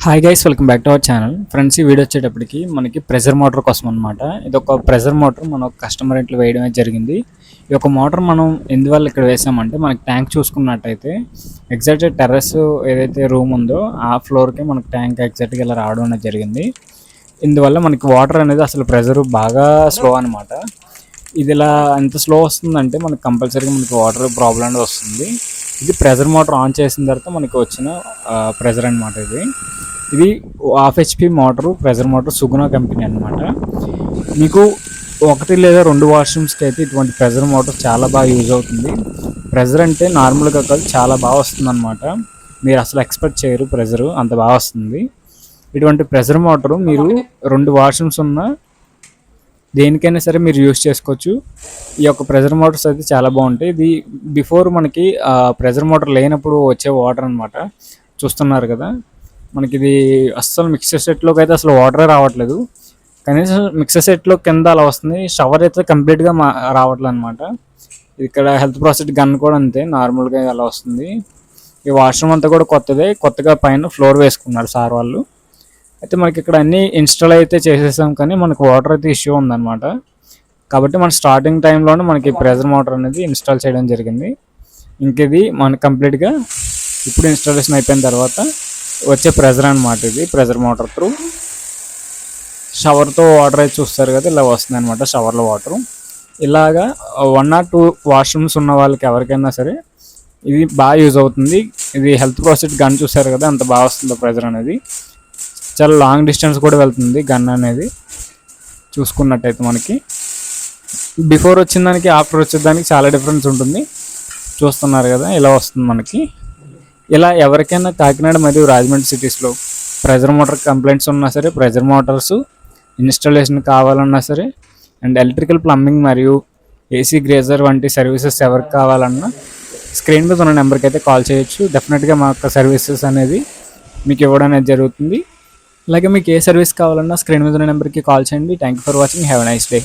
Hi guys, welcome back to our channel. Friends, ఈ video వచ్చేటప్పటికి మనకి ప్రెజర్ మోటార్ కోసం అనమాట. ఇది ఒక ప్రెజర్ మోటార్ మన కస్టమర్ ఇంట్లో వేయడమే జరిగింది. ఈ యొక్క మోటార్ మనం ఎందువల్ల ఇక్కడ వేసామంటే, మనకి ట్యాంక్ చూసుకున్నట్టయితే ఎగ్జాక్ట్ టెర్రస్ ఏదైతే రూమ్ ఉందో ఆ ఫ్లోర్కి మనకి ట్యాంక్ ఎగ్జాక్ట్గా ఇలా రావడం అనేది జరిగింది. ఇందువల్ల మనకి వాటర్ అనేది అసలు ప్రెజర్ బాగా స్లో అనమాట. ఇది ఇలా ఎంత స్లో వస్తుందంటే మనకి కంపల్సరీగా మనకి వాటర్ ప్రాబ్లం అనేది వస్తుంది. ఇది ప్రెజర్ మోటార్ ఆన్ చేసిన తర్వాత మనకి వచ్చిన ప్రెజర్ అనమాట. ఇది 1/2 HP మోటారు, ప్రెజర్ మోటార్, సుగుణ కంపెనీ అనమాట. మీకు 1 లేదా 2 వాష్రూమ్స్కి అయితే ఇటువంటి ప్రెజర్ మోటార్ చాలా బాగా యూజ్ అవుతుంది. ప్రెజర్ అంటే నార్మల్గా కాదు, చాలా బాగా వస్తుంది అనమాట. మీరు అసలు ఎక్స్పెక్ట్ చేయరు, ప్రెజరు అంత బాగా వస్తుంది. ఇటువంటి ప్రెజర్ మోటారు మీరు 2 వాష్రూమ్స్ ఉన్న దేనికైనా సరే మీరు యూజ్ చేసుకోవచ్చు. ఈ యొక్క ప్రెజర్ మోటార్స్ అయితే చాలా బాగుంటాయి. ఇది బిఫోర్ మనకి ప్రెజర్ మోటార్ లేనప్పుడు వచ్చే వాటర్ అనమాట. చూస్తున్నారు కదా, మనకి ఇది అస్సలు మిక్సర్ సెట్లోకి అయితే అసలు వాటరే రావట్లేదు. కనీసం మిక్సర్ సెట్లో కింద అలా వస్తుంది, షవర్ అయితే కంప్లీట్గా రావట్లేదు అనమాట. ఇక్కడ హెల్త్ ప్రాసెస్ గన్ కూడా అంతే, నార్మల్గా అలా వస్తుంది. ఈ వాష్రూమ్ అంతా కూడా కొత్తగా పైన ఫ్లోర్ వేసుకున్నారు సార్ వాళ్ళు. అయితే మనకి ఇక్కడ అన్నీ ఇన్స్టాల్ అయితే చేసేసాం, కానీ మనకు వాటర్ అయితే ఇష్యూ ఉందన్నమాట. కాబట్టి మన స్టార్టింగ్ టైంలోనే మనకి ప్రెజర్ మోటార్ అనేది ఇన్స్టాల్ చేయడం జరిగింది. ఇంకది మనకి కంప్లీట్గా ఇప్పుడు ఇన్స్టాలేషన్ అయిపోయిన తర్వాత వచ్చే ప్రెజర్ అనమాట. ఇది ప్రెజర్ మోటార్ త్రూ షవర్తో వాటర్ అయితే చూస్తారు కదా, ఇలా వస్తుంది అనమాట. షవర్లో వాటరు ఇలాగా 1 or 2 వాష్రూమ్స్ ఉన్న వాళ్ళకి ఎవరికైనా సరే ఇది బాగా యూజ్ అవుతుంది. ఇది హెల్త్ ప్రాసెస్ గన్ చూసారు కదా, అంత బాగా వస్తుంది ప్రెజర్ అనేది. చాలా లాంగ్ డిస్టెన్స్ కూడా వెళ్తుంది గన్ అనేది. చూసుకున్నట్టయితే మనకి బిఫోర్ వచ్చిన దానికి ఆఫ్టర్ వచ్చేదానికి చాలా డిఫరెన్స్ ఉంటుంది. చూస్తున్నారు కదా, ఇలా వస్తుంది మనకి. ఇలా ఎవరికైనా కాకినాడ మరియు రాజమండ్రి సిటీస్లో ప్రెజర్ మోటార్ కంప్లైంట్స్ ఉన్నా సరే, ప్రెజర్ మోటార్స్ ఇన్స్టాలేషన్ కావాలన్నా సరే, అండ్ ఎలక్ట్రికల్ ప్లంబింగ్ మరియు ఏసీ గ్రేజర్ వంటి సర్వీసెస్ ఎవరికి కావాలన్నా స్క్రీన్ మీద ఉన్న నెంబర్కి అయితే కాల్ చేయొచ్చు. డెఫినెట్గా మా యొక్క సర్వీసెస్ అనేది మీకు ఇవ్వడం అనేది జరుగుతుంది. అలాగే మీకు ఏ సర్వీస్ కావాలన్నా స్క్రీన్ మీద ఉన్న నెంబర్కి కాల్ చేయండి. Thank you for watching. Have a nice day.